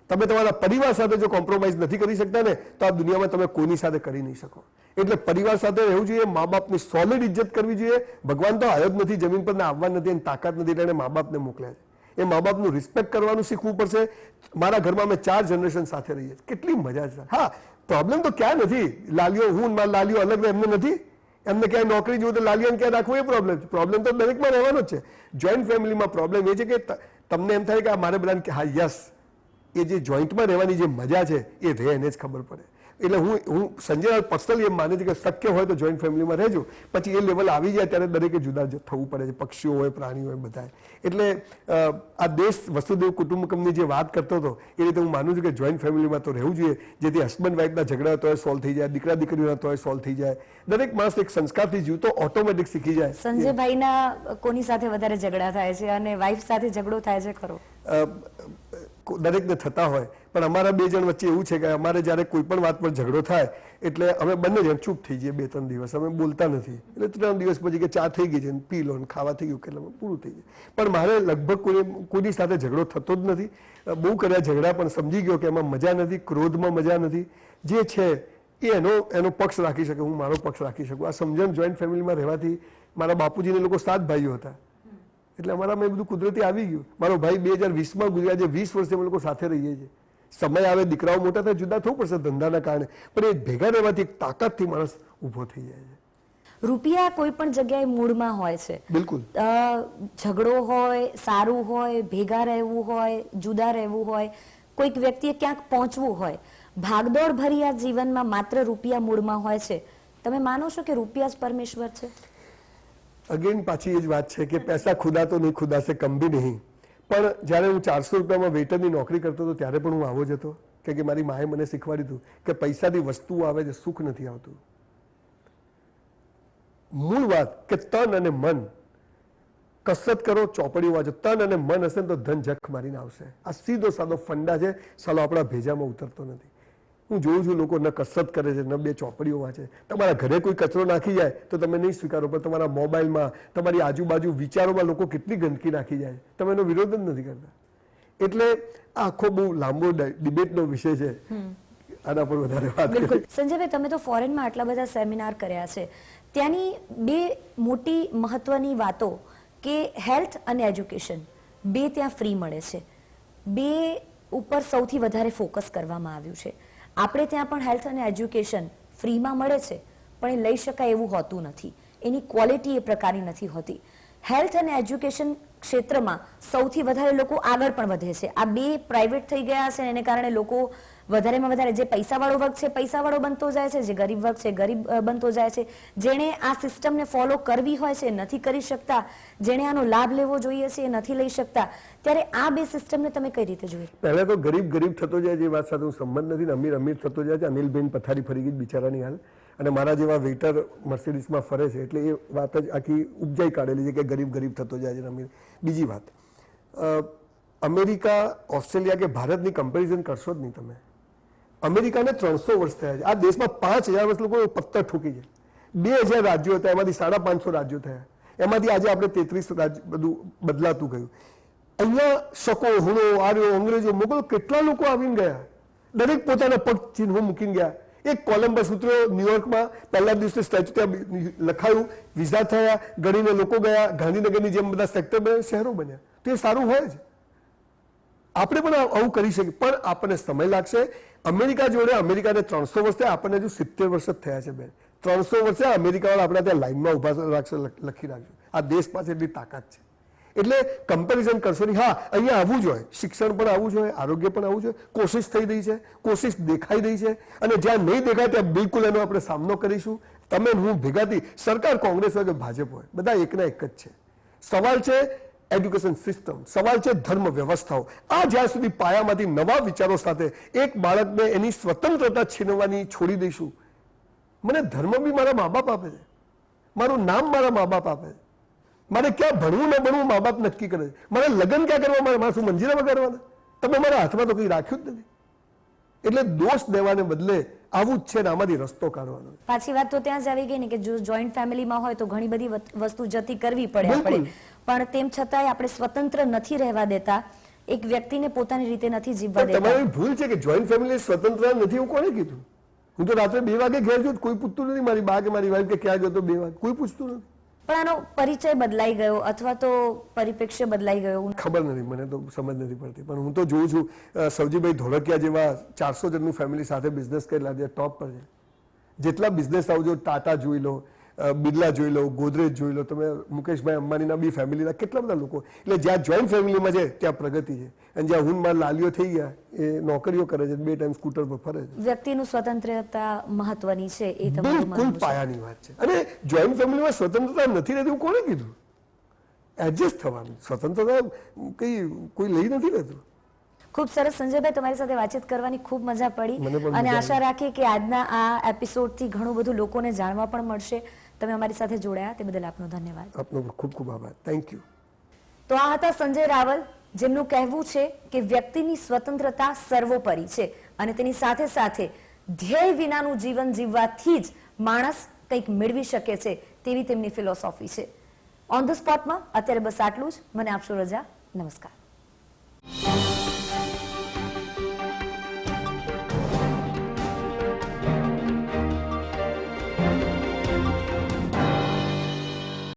તમે તમારા પરિવાર સાથે જો કોમ્પ્રોમાઇઝ નથી કરી શકતા ને, તો આ દુનિયામાં તમે કોઈની સાથે કરી નહીં શકો. એટલે પરિવાર સાથે રહેવું જોઈએ, મા બાપની સોલિડ ઇજ્જત કરવી જોઈએ. ભગવાન તો આવ્યો જ નથી જમીન પર, આવવા નથી, એની તાકાત નથી, એટલે એને મા બાપને મોકલ્યા છે. એ મા બાપનું રિસ્પેક્ટ કરવાનું શીખવું પડશે. મારા ઘરમાં અમે 4 જનરેશન સાથે રહીએ, કેટલી મજા છે. હા, પ્રોબ્લેમ તો ક્યાં નથી. લાલીઓ, હું મારા લાલીઓ અલગ એમને નથી, એમને ક્યાંય નોકરી જોવું તો લાલીઓને ક્યાં રાખવું એ પ્રોબ્લેમ છે. પ્રોબ્લેમ તો દરેકમાં રહેવાનો જ છે. જોઈન્ટ ફેમિલીમાં પ્રોબ્લેમ એ છે કે તમને એમ થાય કે મારે બધાને હા યસ, એ જે જોઈન્ટમાં રહેવાની જે મજા છે એ રહે, એને જ ખબર પડે. એટલે હું સંજય પર્સનલી એમ માને છે કે શક્ય હોય તો જોઈન્ટ ફેમિલીમાં રહેજો. પછી એ લેવલ આવી જાય ત્યારે દરેકે જુદા થવું પડે છે, પક્ષીઓ હોય, પ્રાણીઓ હોય, બધા. એટલે આ દેશ વસુદેવ કુટુંબકમની જે વાત કરતો હતો એ રીતે હું માનું છું કે જોઈન્ટ ફેમિલીમાં તો રહેવું જોઈએ, જેથી હસબન્ડ વાઈફના ઝઘડા તોય સોલ્વ થઈ જાય, દીકરા દીકરીઓના તોય સોલ્વ થઈ જાય. દરેક માણસ એક સંસ્કારથી જીવતો ઓટોમેટિક શીખી જાય. સંજયભાઈના કોની સાથે વધારે ઝઘડા થાય છે અને વાઈફ સાથે ઝઘડો થાય છે ખરો? દરેકને થતા હોય, પણ અમારા 2 જણ વચ્ચે એવું છે કે અમારે જ્યારે કોઈ પણ વાત પર ઝઘડો થાય એટલે અમે બંને જણ ચૂપ થઈ જઈએ 2-3 દિવસ, અમે બોલતા નથી. એટલે 3 દિવસ પછી કે ચા થઈ ગઈ છે, પી લો, ખાવા થઈ ગયું, એટલે પૂરું થઈ જાય. પણ મારે લગભગ કોઈની સાથે ઝઘડો થતો જ નથી. બહુ કર્યા ઝઘડા, પણ સમજી ગયો કે એમાં મજા નથી, ક્રોધમાં મજા નથી. જે છે એ એનો પક્ષ રાખી શકે, હું મારો પક્ષ રાખી શકું. આ સમજણ જોઈન્ટ ફેમિલીમાં રહેવાથી, મારા બાપુજીને લોકો 7 ભાઈઓ હતા, એટલે અમારામાં એ બધું કુદરતી આવી ગયું. મારો ભાઈ 2020માં ગુજર્યા છે, 20 વર્ષથી અમે લોકો સાથે રહીએ છીએ. સમય આવે, દીકરાઓ મોટા થાય, જુદા થવું પડશે ધંધાના કારણે, પણ એ ભેગા રહેવાથી એક તાકાતથી માણસ ઊભો થઈ જાય છે. રૂપિયા કોઈ પણ જગ્યાએ મૂળમાં હોય છે. બિલકુલ. ઝઘડો હોય, સારું હોય, ભેગા રહેવું હોય, જુદા રહેવું હોય, કોઈક વ્યક્તિએ ક્યાંક પહોંચવું હોય, ભાગદોડ ભરી આ જીવનમાં માત્ર રૂપિયા મૂળમાં હોય છે. તમે માનો છો કે રૂપિયા જ પરમેશ્વર છે? અગેન પાછી એ જ વાત છે કે પૈસા ખુદા તો નહીં, ખુદા સે કમ ભી નહીં. પણ જ્યારે હું 400 રૂપિયામાં વેઇટરની નોકરી કરતો હતો ત્યારે પણ હું આવો જ હતો, કે મારી માએ મને શીખવાડ્યું હતું કે પૈસાથી વસ્તુઓ આવે છે, સુખ નથી આવતું. મૂળ વાત કે તન અને મન, કસરત કરો, ચોપડીઓ વાંચો, તન અને મન હશે ને તો ધન જખ મારીને આવશે. આ સીધો સાદો ફંડા છે, સાલો આપણા ભેજામાં ઉતરતો નથી. હું જોઉં છું લોકો ન કસરત કરે છે, ન બે ચોપડીઓ વાંચે. તમારા ઘરે કોઈ કચરો નાખી જાય તો તમે નહીં સ્વીકારો, પણ તમારા મોબાઈલમાં, તમારી આજુબાજુ વિચારોમાં લોકો કેટલી ગંદકી નાખી જાય, તમે એનો વિરોધ જ નથી કરતા. એટલે આ આખો બહુ લાંબો ડિબેટનો વિષય છે, આના પર વધારે વાત કરીએ. સંજયભાઈ, તમે તો ફોરેનમાં આટલા બધા સેમિનાર કર્યા છે, ત્યાંની બે મોટી મહત્વની વાતો કે હેલ્થ અને એજ્યુકેશન બે ત્યાં ફ્રી મળે છે. બે ઉપર સૌથી વધારે ફોકસ કરવામાં આવ્યું છે. આપણે ત્યાં પણ હેલ્થ અને એજ્યુકેશન ફ્રીમાં મળે છે, પણ એ લઈ શકાય એવું હોતું નથી. એની ક્વોલિટી એ પ્રકારની નથી હોતી. હેલ્થ અને એજ્યુકેશન ક્ષેત્રમાં સૌથી વધારે લોકો આગળ પણ વધે છે. આ બે પ્રાઇવેટ થઈ ગયા છે, એને કારણે લોકો વધારેમાં વધારે, જે પૈસાવાળો વર્ગ છે પૈસાવાળો બનતો જાય છે, જે ગરીબ વર્ગ છે ગરીબ બનતો જાય છે. જેણે આ સિસ્ટમને ફોલો કરવી હોય છે નથી કરી શકતા, જેણે આનો લાભ લેવો જોઈએ છે એ નથી લઈ શકતા. ત્યારે આ બે સિસ્ટમને તમે કઈ રીતે જોઈ? પહેલા તો ગરીબ ગરીબ થતો જાય છે, એ વાત સાથે હું સંબંધ નથી. અમીર અમીર થતો જાય છે. અનિલબેન પથારી ફરી ગઈ બિચારાની હાલ, અને મારા જેવા વેઇટર મર્સિડીઝમાં ફરે છે, એટલે એ વાત જ આખી ઉપજાઈ કાઢેલી છે કે ગરીબ ગરીબ થતો જાય છે અમીર. બીજી વાત, અમેરિકા, ઓસ્ટ્રેલિયા કે ભારતની કમ્પેરિઝન કરશો જ નહીં તમે. અમેરિકાને 300 વર્ષ થયા છે. આ દેશમાં 5000 વર્ષ લોકો પત્તર ઠોકી છે. 2000 રાજ્યો હતા, એમાંથી 550 રાજ્યો થયા. એમાંથી આજે આપણે 33 રાજ્ય બધું બદલાતું ગયું. અહીંયા શકો, હુણો, આર્યો, અંગ્રેજો, મુગલો કેટલા લોકો આવીને ગયા, દરેક પોતાના પગ ચિહ્નો મૂકીને ગયા. એક કોલમ્બસ ઉતર્યો ન્યુયોર્કમાં, પહેલા દિવસે સ્ટેચ્યુ ત્યાં લખાયું, વિઝા થયા, ગણીને લોકો ગયા, ગાંધીનગરની જેમ બધા સેક્ટર બન્યા, શહેરો બન્યા. તો એ સારું હોય જ. આપણે પણ આવું કરી શકીએ, પણ આપણને સમય લાગશે. અમેરિકા જોડે, અમેરિકાને 300 વર્ષ થયા, આપણને હજુ 70 વર્ષ જ થયા છે બેન. 300 વર્ષે અમેરિકાવાળા આપણે ત્યાં લાઈનમાં ઉભા રાખશે, લખી રાખજો. આ દેશ પાસે એટલી તાકાત છે. એટલે કમ્પેરિઝન કરશો નહીં. હા, અહીંયા આવવું જોઈએ, શિક્ષણ પણ આવવું જોઈએ, આરોગ્ય પણ આવવું જોઈએ. કોશિશ થઈ રહી છે, કોશિશ દેખાઈ રહી છે, અને જ્યાં નહીં દેખાય ત્યાં બિલકુલ એનો આપણે સામનો કરીશું. તમે હું ભેગાથી, સરકાર કોંગ્રેસ હોય કે ભાજપ હોય, બધા એકના એક જ છે. સવાલ છે એજ્યુકેશન સિસ્ટમ, સવાલ છે ધર્મ વ્યવસ્થાઓ. આ જ્યાં સુધી પાયામાંથી નવા વિચારો સાથે એક બાળકને એની સ્વતંત્રતા છીનવવાની છોડી દઈશું. મને ધર્મ બી મારા મા બાપ આપે છે, મારું નામ મારા મા બાપ આપે છે, મારે ક્યાં ભણવું ન ભણવું મા બાપ નક્કી કરે છે, મારે લગ્ન ક્યાં કરવા, મારે શું મંજીરામાં કરવાના? તમે મારા હાથમાં તો કંઈ રાખ્યું જ નથી. એટલે દોષ દેવાને બદલે આવું જ છે ને આમાંથી રસ્તો કાઢવાનો. પાછી વાત તો ત્યાં જ આવી ગઈ ને કે જો જોઈન્ટ ફેમિલીમાં હોય તો ઘણી બધી વસ્તુ જતી કરવી પડે આપણે, પણ તેમ છતાંય આપણે સ્વતંત્ર નથી રહેવા દેતા, એક વ્યક્તિને પોતાની રીતે નથી જીવવા દેતા. તમારી ભૂલ છે કે જોઈન્ટ ફેમિલી સ્વતંત્ર નથી, એવું કોણે કીધું? હું તો રાત્રે 2 વાગે ઘેર છું, કોઈ પૂછતું નથી મારી બા કે મારી વાઈફ કે ક્યાં ગયો તો 2 વાગે, કોઈ પૂછતું નથી. પણ આનો પરિચય બદલાઈ ગયો અથવા તો પરિપ્રેક્ષ્ય બદલાઈ ગયો, ખબર નથી, મને તો સમજ નથી પડતી. પણ હું તો જોઉં છું સવજીભાઈ ધોળકિયા જેવા 400 જણનું ફેમિલી સાથે બિઝનેસ કરેલા જે ટોપ પર છે. જેટલા બિઝનેસ આવજો, ટાટા જોઈ લો, બિરલા જોઈ લો, ગોદરેજ જોઈ લો, તમે મુકેશભાઈ અંબાણીના બી ફેમિલીના કેટલા બધા લોકો. એટલે જ્યાં જોઈન્ટ ફેમિલીમાં છે ત્યાં પ્રગતિ છે, અને જ્યાં હું માર લાલીઓ થઈ ગયા એ નોકરીઓ કરે છે, 2 ટાઈમ સ્કૂટર પર ફરે છે. વ્યક્તિનું સ્વતંત્રતા મહત્વની છે, એ તમારું બિલકુલ પાયાની વાત છે. અને જોઈન્ટ ફેમિલીમાં સ્વતંત્રતા નથી રહેતી, હું કોણે કીધું? એડજસ્ટ થવાનું, સ્વતંત્રતા કોઈ લઈ નથી લેતું. ખૂબ સરસ સંજયભાઈ, તમારી સાથે વાતચીત કરવાની ખૂબ મજા પડી, અને આશા રાખીએ કે આજના આ એપિસોડથી ઘણું બધું લોકોને જાણવા પણ મળશે. તમે અમારી સાથે જોડાયા તે બદલ આપનો ધન્યવાદ. આપનો ખૂબ ખૂબ આભાર. Thank you. તો આ હતા સંજય રાવલ, જેમનું કહેવું છે કે વ્યક્તિની સ્વતંત્રતા સર્વોપરી છે, અને તેની સાથે સાથે ધ્યેય વિનાનું જીવન જીવવાથી જ માણસ કંઈક મેળવી શકે છે, તેવી તેમની ફિલોસોફી છે. ઓન ધ સ્પોટમાં અત્યારે બસ આટલું જ. મને આપશો રજા. નમસ્કાર.